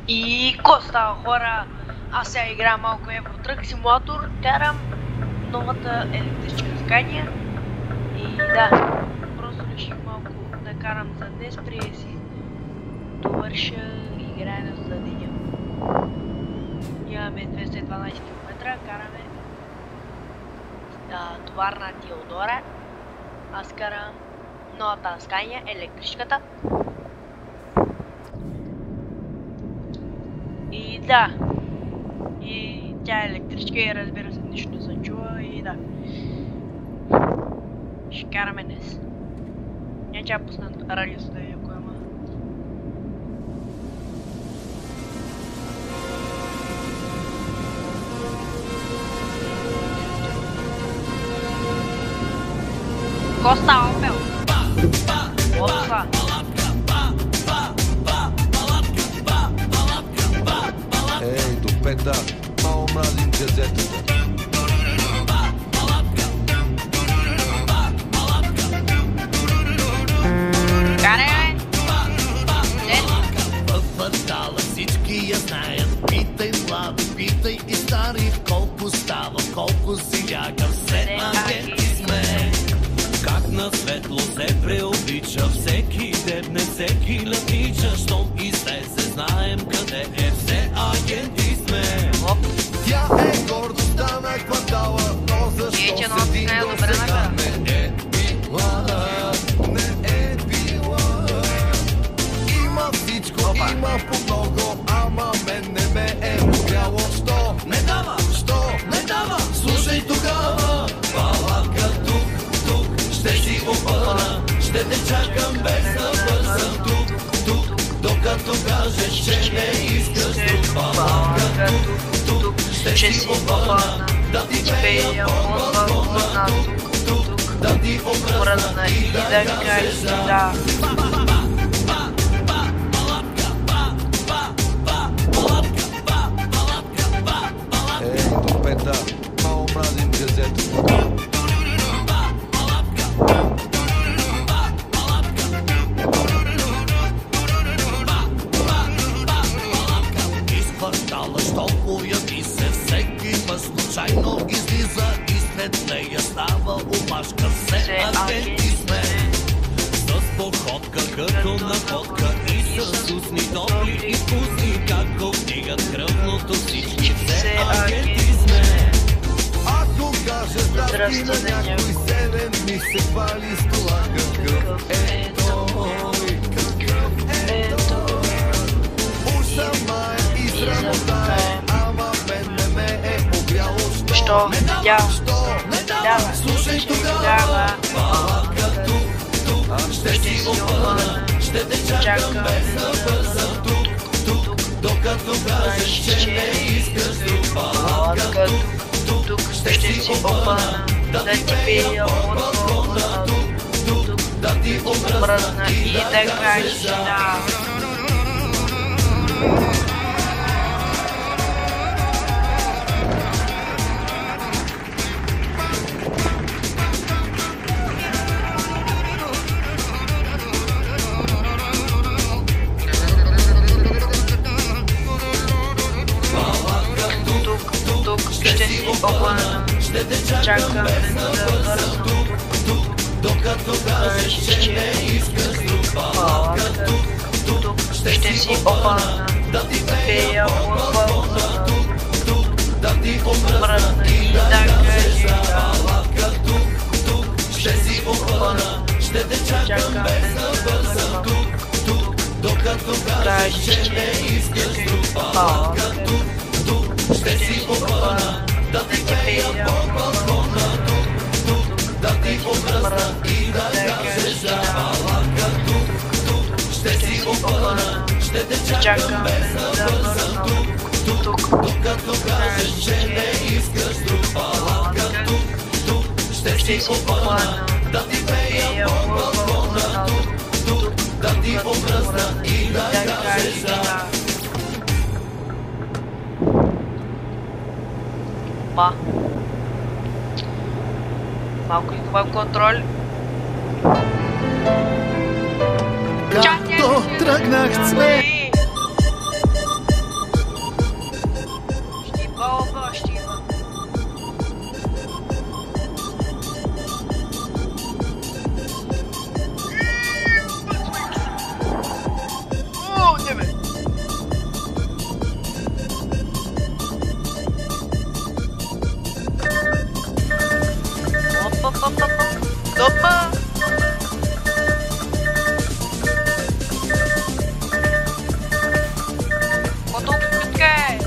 И какво става, хора? Аз сега играя малко Евротрък симулатор, карам новата електрическа Scania. И да, просто реших малко да карам за днес, преди си довърша играенето за деня. Имаме 212 км, караме товарна Теодора. Аз карам новата Scania, електрическата. И да, и тя е електрическа и разбира се нищо не се чува и да. Ще караме днес. Я ще пусна радиото да видя кой има. Коста Опел. Опа. Ей, до пета, мало мразим газетата. Карай, бе! В квартала всички я знаят. Питай млади, питай и стари. Колко става, колко си ляга. Все агенти сме. Как на светло се преоблича. Всеки дебне, всеки летича. Щом излезе, знаем къде е. Все агенти сме. Тя е гордостта на квартала. Но защо седи до сега не е била? Не е била. Има всичко, има по много, ама мен не ме е успяло. Що не дава? Що не дава? Слушай тогава. Палатка тук, ще си опъна. Ще те чакам без да бързам тук, докато кажеш, че не искаш друг. Палатка тук, ще си опъна. Да ти пея по-славна тук, да ти обръзна и да кажеш да. Ей, до пета, мало мразим газетата. Из квартала, що появи се, всеки път случайно излиза и след нея става опашка. Все агенти сме. С походка като находка и с устни топли и вкусни, како вдигат кръвното всички. Все агенти сме. Ако кажа здрасти на някой, седем ми се хвали с това. Какъв е той, какъв е той. Уж сама е и срамота е, ама мен не ме е обряло. Що не дава? Що не дава? Слушай тогава. Палатка тук, ще си опъна. Ще те чакам без да бързам тук, докато кажеш, че не искаш друг. Палатка тук, ще си опъна. Да ти пея от балкона тук, да ти обръзна и да кажеш да. Тук ще си опъна. Ще те чакам без да бързам тук, докато кажеш, че не искаш друг. Палатка тук, ще си опъна. Да ти пея от балкона тук, да ти обръзна и да кажеш да. Палатка тук, ще си опъна. Ще те чакам без да бързам тук, докато кажеш, че не искаш друг. Палатка тук, ще си опъна. Да ти пея по балкона тук, да ти обръзна и да кажеш да. Палатка тук, ще си опъна. Ще те чакам без да бързам тук, докато кажеш, че не искаш друг. Палатка тук, ще си опъна. Да ти пея по балкона тук, да ти обръзна и да кажеш да. Малко и контроль. Както тръгнах цвет. тебе. Опа! Потом пускай.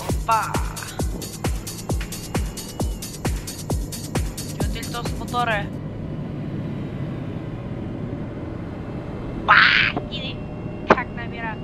Опа. Чуете ли то с мотора? Иди. Как намира?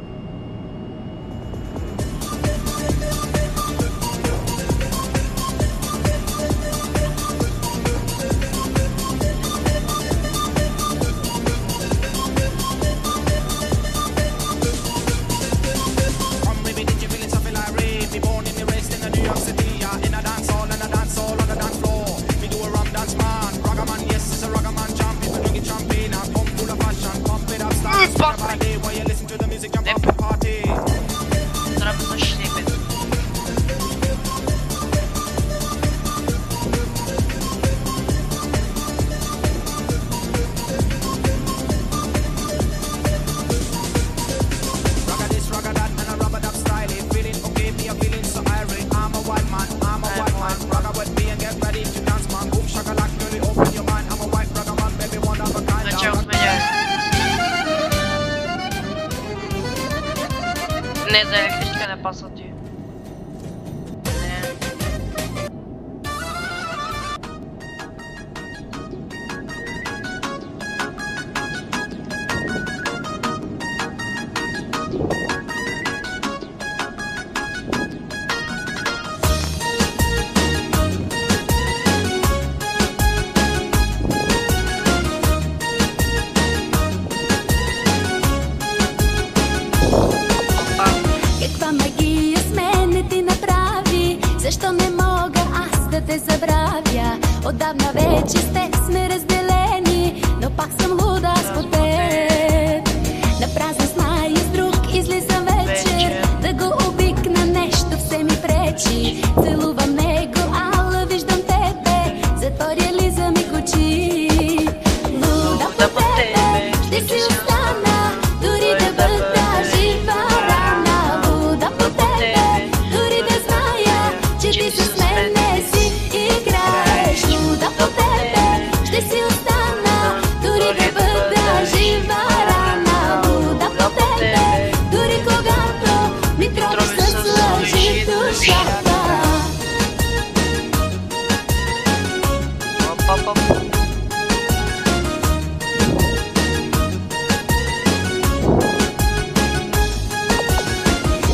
Не, за електричка не пасва ти. Защо не мога аз да те забравя? Отдавна вече с теб сме разделени, но пак съм луда с по теб. Напразно зная с друг излизам вечер, да го обикна нещо все ми пречи. Целувам него, ала виждам тебе, затворя ли за миг очи. Луда по тебе, ще си остана, дори да бъда жива рана. Луда по тебе, дори да зная, че ти с мене си играеш. Луда по тебе, ще си остана, дори да бъда жива рана. Луда по тебе, дори когато ми трови с лъжи душата.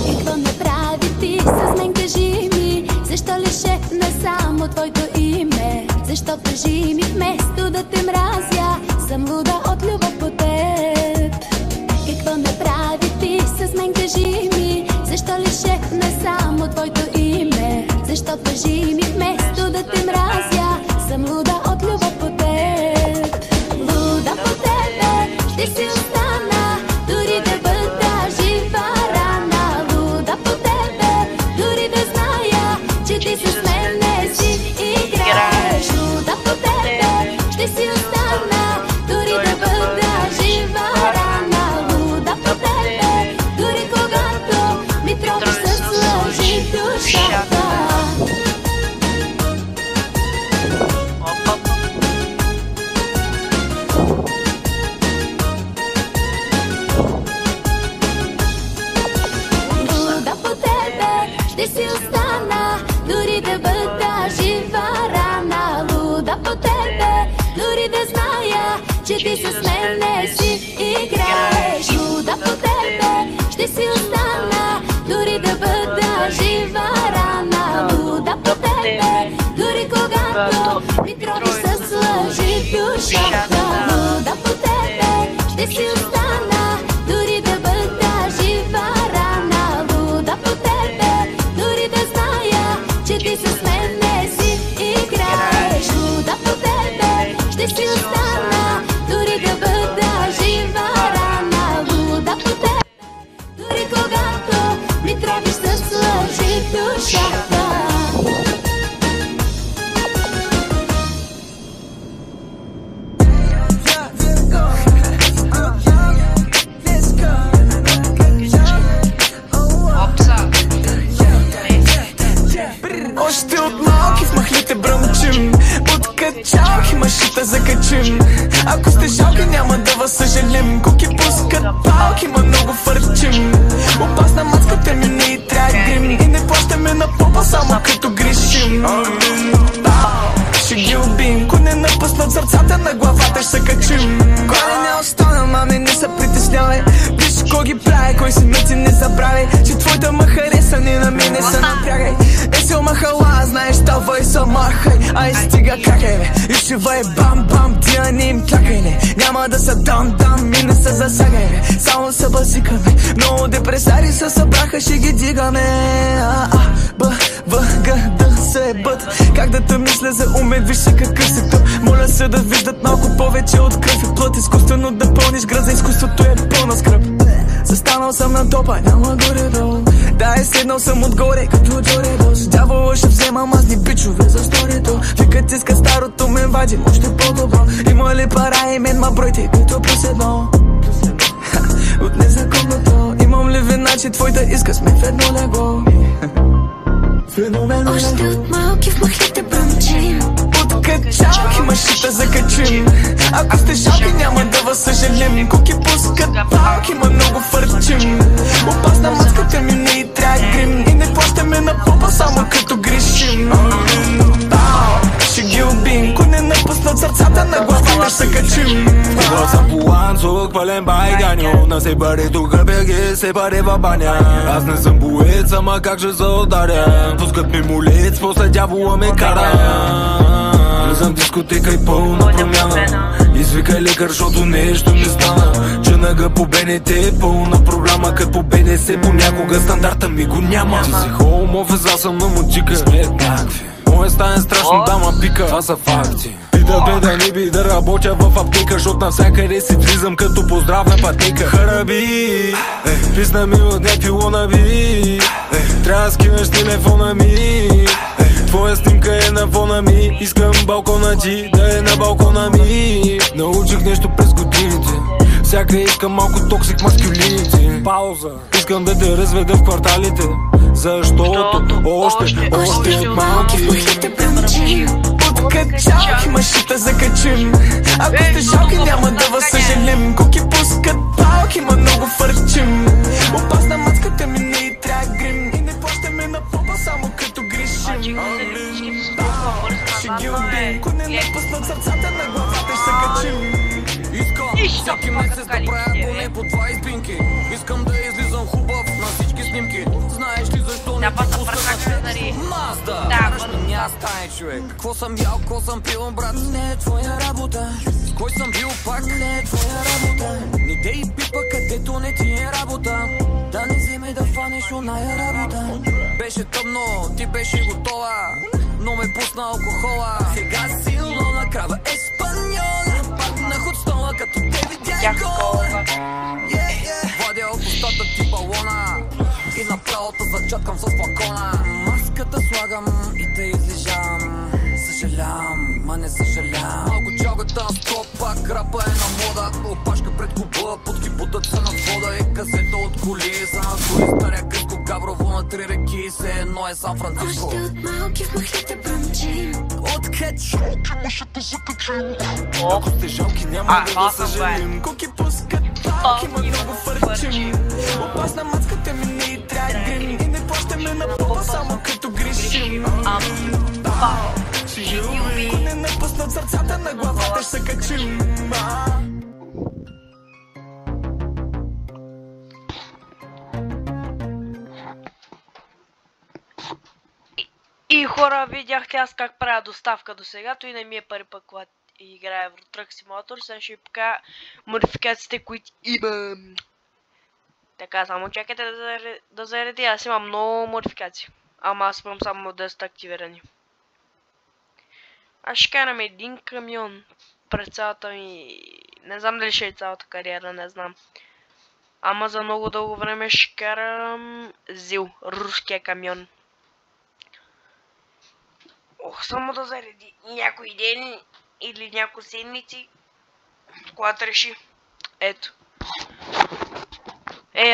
Какво направи ти с мен, кажи ми? Защо лишехме само твоето име? Защо кажи ми вместо да те мразя, съм луда от любов по теб. Какво направи ти с мен, кажи ми? Защо лишехме само твоето име? Защо кажи ми вместо да те мразя, съм луда от любов по теб. Луда по тебе, ще си остана, дори да бъда жива рана. Луда по тебе, дори да зная, че ти с мене си играеш. Луда по тебе, ще си остана, дори да бъда жива рана. Луда по тебе, дори когато ми трови с лъжи душата. Луда по тебе, ще си остана, дори да бъда жива рана. Луда по тебе, дори да зная, че ти с мене си играеш. Луда по тебе, ще си остана, дори да бъда жива рана. Луда по тебе, дори когато ми трови с лъжи душата. Луда по тебе, ще си остана, дори да бъда жива рана. Луда по тебе, дори да зная, че ти с мене си играеш. Луда по тебе, ще си остана, дори да бъда жива рана. Луда по тебе, дори когато ми тровиш с лъжи душата. качим. Ако сте жалки, няма да вас съжалим. Куки пускат палки, ма много фърчим. Опасна мацката ми не и трябва грим. И не плащаме на попа, само като грешим. Ще ги убим, ко не напуснат сърцата на главата, ще се качим. Коли не остана, мами, не се притеснявай. Виж кой ги прави, кой си мъци не забравяй. Че твоята ма хареса, не на мен не се напрягай. Есил махала, знаеш, става и са махай. Ай стига какай бе, и шивай бам-бам. Тия не им тлякай не, няма да са дам-дам. И не се засягай бе, само се базикаме. Много депресари се събраха, ще ги дигаме. Г, се ебът. Как да те мисля за умен, виж се какъв си тъп. Моля се да виждат малко повече от кръв и плът. Изкуствено да пълниш град, за изкуството е пълна скръп. Застанал съм на топа, няма горе-долу. Да, е седнал съм отгоре, като Джоре Дос. Дявола ще вземам аз ни бичове за сторито. Викат иска старото, мен вадим още по-добро. Има ли пара и мен ма бройте, като плюс едно. От незаконното. Имам ли вина, че твоята иска сме в едно легло. Още от малки в махлите бръмчим. От качалки машите закачим. Ако сте жалки, няма да вас съжалим. Куки пускат палки, ма много фърчим. Опасна мацката ми не и трябва грим. И не плащаме на попа, само като грешим. Ще ги убим, ко не напуснат сърцата на главата, ще се качим. Когато съм по ланцуг, пълен байганю. На се пари тук беги, се пари в баня. Аз не съм боец, ама как ще се ударя. Пускат ми молец, после дявола ме кара. Влизам дискотека и пълна промяна. Извикай лекар, защото нещо ми стана. Чънага по БНТ е пълна програма. Като по БДС понякога стандарта ми го няма. Ти си хоум офис, аз съм на мутика. Моя стане страшно, дама пика. Това са факти. Бида бе да не би да работя в аптека, защото навсякъде си влизам като поздравна пътека. Хараби, писна ми от някакви лонаби. Трябва да скинеш телефона ми. Твоя снимка е на фона ми. Искам балкона ти да е на балкона ми. Научих нещо през годините. Всяка искам малко токсик маскюлините. Пауза. Искам да те разведа в кварталите. Защото още от малки от качалки машите закачим. Ако сте жалки, няма да вас съжалим. Куки пускат палки, ма много фърчим. Опасна мацката ми не и трябва грим. И не плащаме на попа, само като грешим. Ще ги убим, ко не напуснат сърцата на главата, ще се качим. Искам всеки месец да правя поне по 2 избинки. Искам да излизам хубав на всички снимки. Знаеш ли защо не ти пуска на Мазда? Караш ми няма стане, човек. Какво съм ял, какво съм пил, брат? Не е твоя работа. С кой съм бил пак? Не е твоя работа. Не дей пипа, където не ти е работа. Да не вземе да фанеш оная работа. Беше тъмно, ти беше готова, но ме пусна алкохола. Сега силно на крава еспаньола. Паднах от стола, като те видях гола. Вадя от устата ти балона и направо те зачаткам с флакона. Маската слагам и те излежам. Съжалявам, ма не съжалявам. Малко чалгата на стоп, пак рапа е на мода. Опашка пред куба, подки бутат се над вода. И касета от коли, са на коли старя кръско. Габрово на 3 реки, се едно е Сан Франциско. Още от малки в махлите бръмчим. От качалки машите закачим. Ако сте жалки, няма да ви съжалим. Куки пускат палки, ма много фърчим. Опасна мацката ми не и трябва грим. И не плащаме на попа, само като грешим. Ще ги убим, ко не напуснат сърцата на главата, ще се качим. И хора, видяхте аз как правя доставка до сега, той не ми е първи път, когато играя в Truck Simulator. Сега ще ви покажа модификациите, които имам. Така, само чакайте да зареди, аз имам много модификации. Ама аз имам само 10 активирани. Аз ще карам един камион през цялата ми... Не знам дали ще е цялата кариера, не знам. Ама за много дълго време ще карам ЗИЛ, руския камион. Ох, само да зареди някой ден или някои седмици, когато реши. Ето.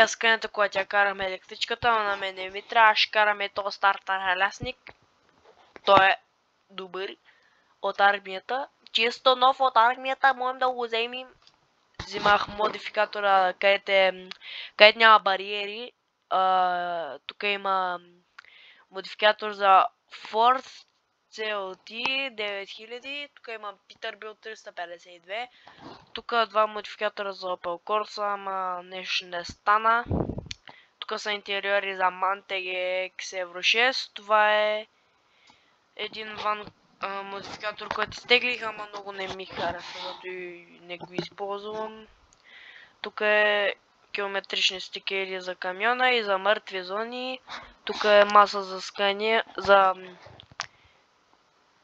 Аз където, когато я карам електричката, но на мен не ми трябва, ще караме този стартер халясник. Той е добър от армията. чисто нов от армията, можем да го вземем. Взимах модификатора, където няма бариери. Тук има модификатор за Force CLT 9000. Тук има Peterbilt 352. Тук два модификатора за Opel Corsa, ама нещо не стана. Тук са интериори за Mantec Euro 6. Това е един модификатор, който изтеглих, ама много не ми хареса, защото и не го използвам. Тук е километрични стикери за камиона и за мъртви зони. Тук е маса за Scania,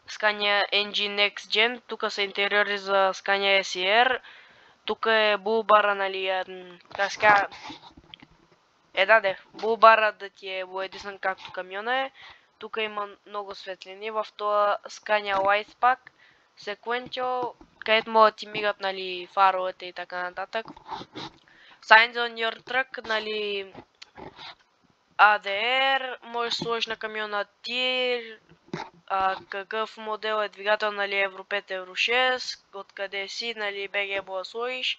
Scania NG Next Gen. Тук са интериори за Scania SER. Тук е булбара, нали, как ска... булбара да ти е боядисан както камиона е. Тук има много светлини в това Scania Lightspack Sequential, където могат да ти мигат, нали, фаровете и така нататък. Signs on your truck, нали, ADR, можеш да сложиш на камиона TIR, какъв модел е двигател, нали, Euro 5, Euro 6, откъде си, нали, БГ да сложиш.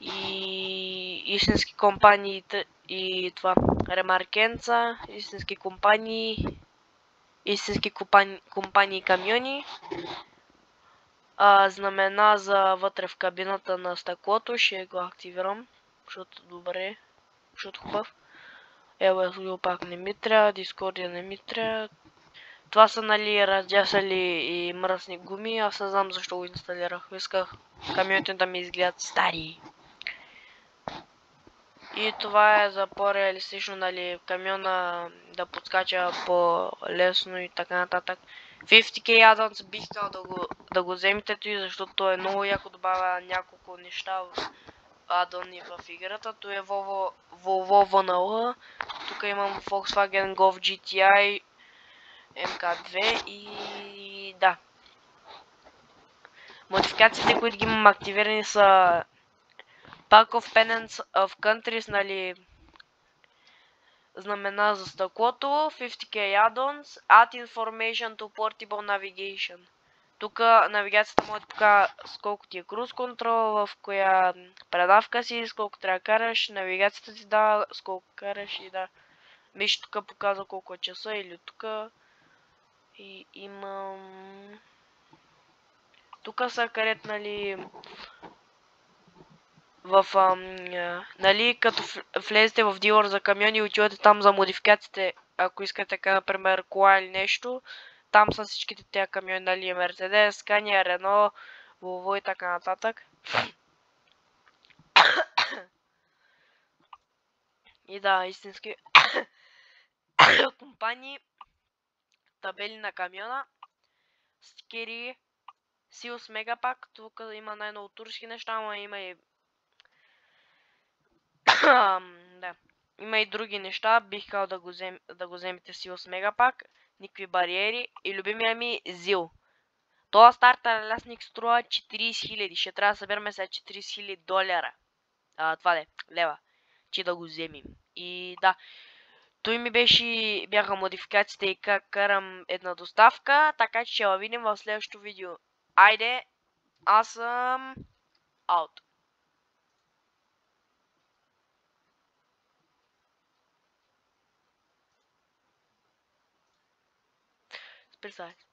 И истински компании и това ремаркенца, истински компании камиони. Знамена за вътре в кабината на стъклото, ще го активирам, защото добре, защото хубав. LSU пак не ми трябва, Discordia не ми трябва. Това са, нали, раздясали и мръсни гуми, аз не знам защо го инсталирах. Исках камионите да ми изгледат стари. И това е за по-реалистично, нали, камиона да подскача по-лесно и така нататък. 50k add-ons бих искал да го вземете, защото е много яко, добавя няколко неща в add-oni в играта. То е Volvo VNL. Тук имам Volkswagen Golf GTI MK2 и да. Модификациите, които ги имам активирани са Pack of Pennants of Countries, нали, знамена за стъклото, 50k add-ons, Add Information to Portable Navigation. Тук навигацията може да покажа с колко ти е cruise control, в коя предавка си, с колко трябва да караш, навигацията ти дава, с колко караш и да. Виж, тук показва колко е часа или тук. И имам... Тук са където, нали... нали, като влезете в дилър за камиони и отивате там за модификациите, ако искате така, например, кола или нещо, там са всичките тези камиони, нали, Mercedes, Scania, Renault, Volvo и така нататък. И да, истински компании, табели на камиона, стикери, Силс Мегапак, тук има най-много турски неща, ама има и да. Има и други неща, бих казал да го вземете Силс Мегапак, никакви бариери и любимия ми Зил. Това стартер лесник струва 40 000, ще трябва да събираме сега 40 000 $. Лева, че да го вземем. И да, той ми бяха модификациите и как карам една доставка, така че ще я видим в следващото видео. Айде, аз съм аут. Представете.